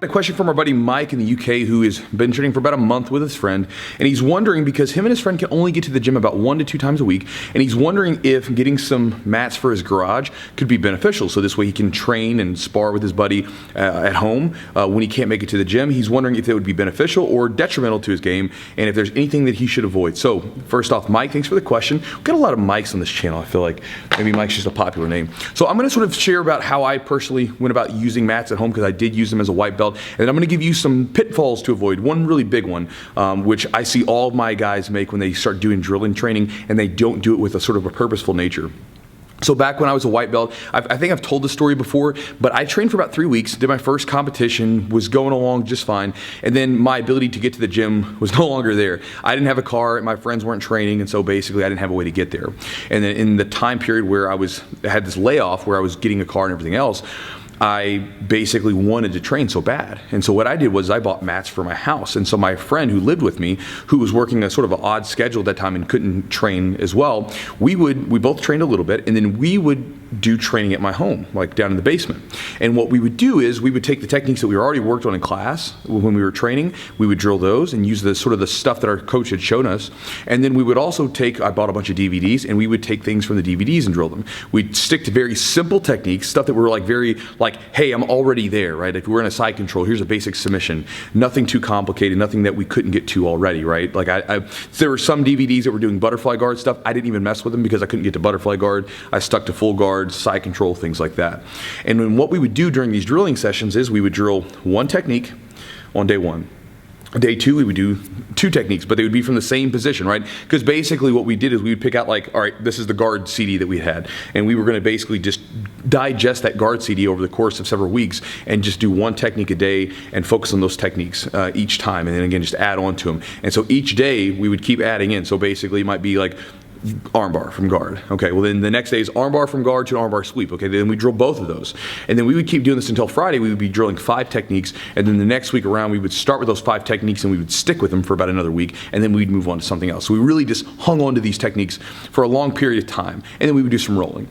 A question from our buddy Mike in the UK, who has been training for about a month with his friend, and he's wondering, because him and his friend can only get to the gym about 1 to 2 times a week, and he's wondering if getting some mats for his garage could be beneficial, so this way he can train and spar with his buddy at home when he can't make it to the gym. He's wondering if it would be beneficial or detrimental to his game, and if there's anything that he should avoid. So first off, Mike, thanks for the question. We've got a lot of Mikes on this channel. I feel like maybe Mike's just a popular name. So I'm going to sort of share about how I personally went about using mats at home, because I did use them as a white belt. And then I'm going to give you some pitfalls to avoid. One really big one, which I see all of my guys make when they start doing drilling training, and they don't do it with a sort of a purposeful nature. So back when I was a white belt, I think I've told this story before, but I trained for about 3 weeks, did my first competition, was going along just fine, and then my ability to get to the gym was no longer there. I didn't have a car, my friends weren't training, and so basically I didn't have a way to get there. And then in the time period where I had this layoff, where I was getting a car and everything else, I basically wanted to train so bad. And so what I did was I bought mats for my house. And so my friend who lived with me, who was working a sort of an odd schedule at that time and couldn't train as well, we both trained a little bit, and then we would do training at my home, like down in the basement. And what we would do is we would take the techniques that we already worked on in class when we were training, we would drill those and use the sort of the stuff that our coach had shown us. And then we would also I bought a bunch of DVDs, and we would take things from the DVDs and drill them. We'd stick to very simple techniques, stuff that were like, hey, I'm already there, right? If we're in a side control, here's a basic submission. Nothing too complicated, nothing that we couldn't get to already, right? Like there were some DVDs that were doing butterfly guard stuff. I didn't even mess with them because I couldn't get to butterfly guard. I stuck to full guard, side control, things like that. And then what we would do during these drilling sessions is we would drill one technique on day 1. Day 2, we would do 2 techniques, but they would be from the same position, right? Because basically what we did is we would pick out like, all right, this is the guard CD that we had, and we were going to basically just digest that guard CD over the course of several weeks and just do 1 technique a day and focus on those techniques each time, and then again just add on to them. And so each day we would keep adding in. So basically it might be like armbar from guard. Okay, well then the next day is armbar from guard to armbar sweep. Okay, then we drill both of those. And then we would keep doing this until Friday. We would be drilling 5 techniques, and then the next week around we would start with those 5 techniques and we would stick with them for about another week, and then we'd move on to something else. So we really just hung on to these techniques for a long period of time, and then we would do some rolling.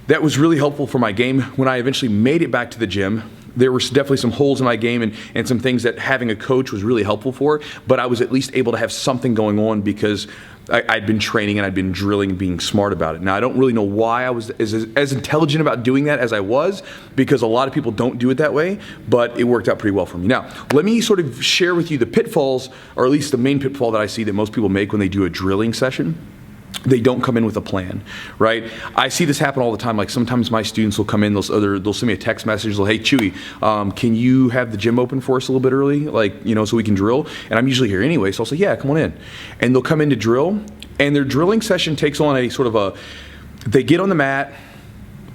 That was really helpful for my game. When I eventually made it back to the gym, there were definitely some holes in my game and some things that having a coach was really helpful for, but I was at least able to have something going on because I'd been training and I'd been drilling and being smart about it. Now, I don't really know why I was as intelligent about doing that as I was, because a lot of people don't do it that way, but it worked out pretty well for me. Now, let me sort of share with you the pitfalls, or at least the main pitfall that I see that most people make when they do a drilling session. They don't come in with a plan, right? I see this happen all the time. Like sometimes my students will come in, they'll send me a text message, they'll, hey Chewy, can you have the gym open for us a little bit early, like, so we can drill? And I'm usually here anyway, so I'll say, yeah, come on in. And they'll come in to drill, and their drilling session takes on a sort of they get on the mat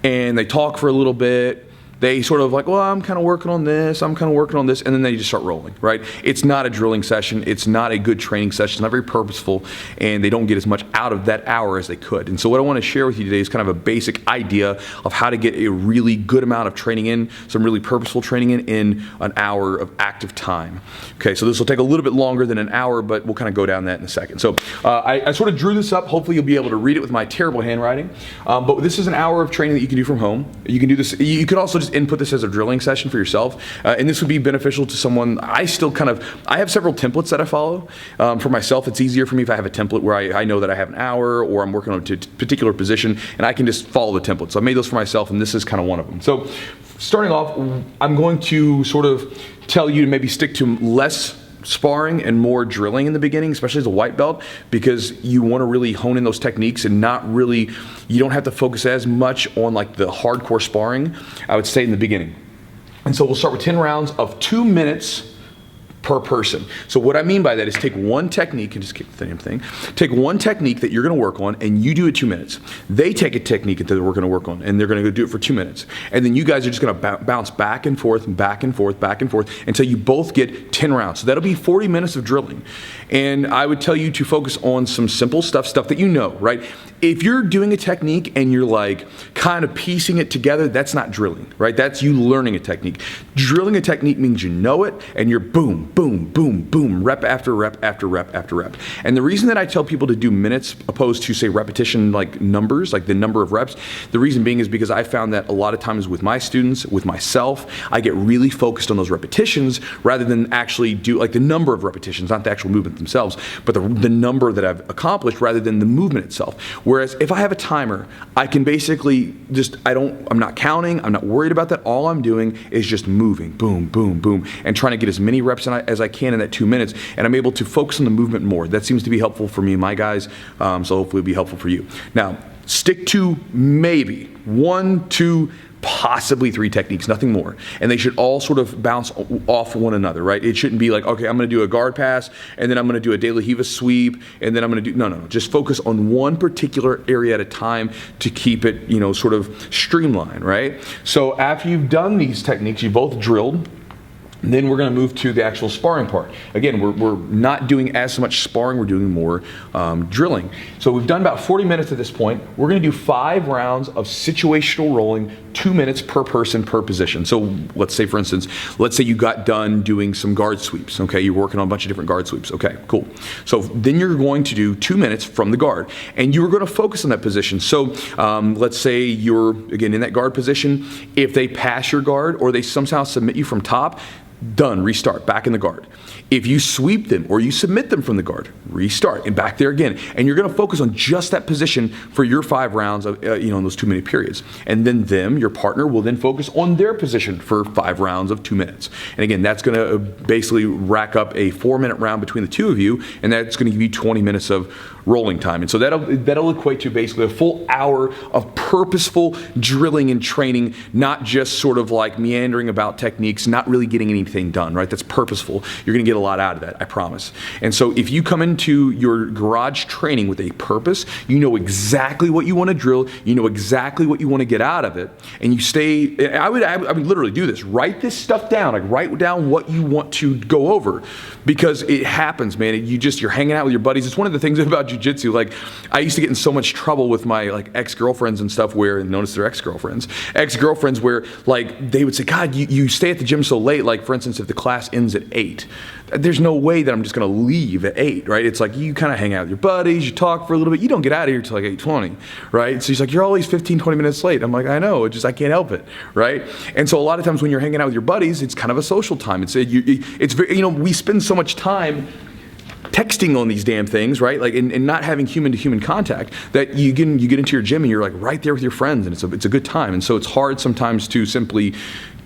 and they talk for a little bit. They sort of like, well, I'm kind of working on this, and then they just start rolling, right? It's not a drilling session. It's not a good training session. It's not very purposeful, and they don't get as much out of that hour as they could. And so what I want to share with you today is kind of a basic idea of how to get a really good amount of training in, some really purposeful training in an hour of active time. Okay, so this will take a little bit longer than an hour, but we'll kind of go down that in a second. So I sort of drew this up. Hopefully you'll be able to read it with my terrible handwriting. But this is an hour of training that you can do from home. You can do this. You could also just input this as a drilling session for yourself, and this would be beneficial to someone. I have several templates that I follow. For myself, it's easier for me if I have a template where I know that I have an hour or I'm working on a particular position, and I can just follow the template. So I made those for myself, and this is kind of one of them. So starting off, I'm going to sort of tell you to maybe stick to less sparring and more drilling in the beginning, especially as a white belt, because you want to really hone in those techniques and you don't have to focus as much on like the hardcore sparring, I would say, in the beginning. And so we'll start with 10 rounds of 2 minutes per person. So what I mean by that is take one technique and just kick the damn thing. Take one technique that you're going to work on and you do it 2 minutes. They take a technique that they're going to work on and they're going to go do it for 2 minutes. And then you guys are just going to bounce back and forth, back and forth, back and forth until you both get 10 rounds. So that'll be 40 minutes of drilling. And I would tell you to focus on some simple stuff that you know, right? If you're doing a technique and you're like kind of piecing it together, that's not drilling, right? That's you learning a technique. Drilling a technique means you know it and you're boom, boom, boom, boom, rep after rep after rep after rep. And the reason that I tell people to do minutes opposed to, say, repetition like numbers, like the number of reps, the reason being is because I found that a lot of times with my students, with myself, I get really focused on those repetitions rather than actually do like the number of repetitions, not the actual movement themselves, but the number that I've accomplished rather than the movement itself. Whereas if I have a timer, I can basically just, I'm not counting, I'm not worried about that. All I'm doing is just moving, boom, boom, boom, and trying to get as many reps as I can in that 2 minutes, and I'm able to focus on the movement more. That seems to be helpful for me and my guys, so hopefully it'll be helpful for you. Now, stick to maybe 1, 2, possibly 3 techniques, nothing more. And they should all sort of bounce off one another, right? It shouldn't be like, okay, I'm gonna do a guard pass, and then I'm gonna do a De La Riva sweep, and then I'm gonna do, no. Just focus on one particular area at a time to keep it, sort of streamlined, right? So after you've done these techniques, you both drilled, then we're going to move to the actual sparring part. Again, we're not doing as much sparring, we're doing more drilling. So we've done about 40 minutes at this point. We're going to do 5 rounds of situational rolling, 2 minutes per person per position. So let's say, for instance, let's say you got done doing some guard sweeps, okay? You're working on a bunch of different guard sweeps, okay, cool. So then you're going to do 2 minutes from the guard, and you're going to focus on that position. So let's say you're, again, in that guard position. If they pass your guard or they somehow submit you from top, done, restart, back in the guard. If you sweep them or you submit them from the guard, restart and back there again. And you're going to focus on just that position for your 5 rounds of, in those 2 minute periods. And then your partner will then focus on their position for 5 rounds of 2 minutes. And again, that's going to basically rack up a 4-minute round between the two of you, and that's going to give you 20 minutes of rolling time. And so that'll equate to basically a full hour of purposeful drilling and training, not just sort of like meandering about techniques, not really getting anything done, right? That's purposeful. You're going to get a lot out of that, I promise. And so if you come into your garage training with a purpose, you know exactly what you want to drill, you know exactly what you want to get out of it, and you stay, I would literally do this. Write this stuff down, like write down what you want to go over, because it happens, man. You're hanging out with your buddies. It's one of the things about jiu-jitsu. Like, I used to get in so much trouble with my ex-girlfriends and stuff where, notice they're ex-girlfriends where like they would say, God, you stay at the gym so late. Like, for instance, if the class ends at 8, there's no way that I'm just gonna leave at 8, right? It's like you kind of hang out with your buddies, you talk for a little bit, you don't get out of here till like 8:20, right? So he's like, you're always 15, 20 minutes late. I'm like, I know, I can't help it, right? And so a lot of times when you're hanging out with your buddies, it's kind of a social time. It's very, we spend so much time texting on these damn things, right? Like, and not having human-to-human contact, that you get into your gym and you're like right there with your friends, and it's a good time. And so it's hard sometimes to simply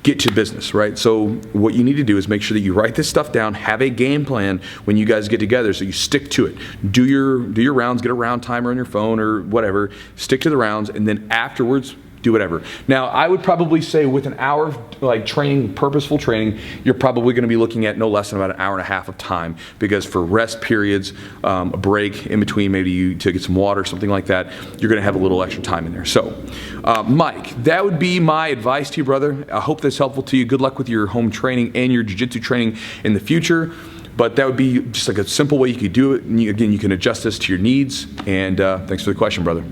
get to business, right? So what you need to do is make sure that you write this stuff down, have a game plan when you guys get together, so you stick to it. Do your rounds, get a round timer on your phone or whatever, stick to the rounds, and then afterwards, do whatever. Now, I would probably say with an hour of like training, purposeful training, you're probably going to be looking at no less than about an hour and a half of time, because for rest periods, a break in between, maybe you to get some water, something like that, you're going to have a little extra time in there. So, Mike, that would be my advice to you, brother. I hope that's helpful to you. Good luck with your home training and your jiu-jitsu training in the future. But that would be just like a simple way you could do it. And again, you can adjust this to your needs. And thanks for the question, brother.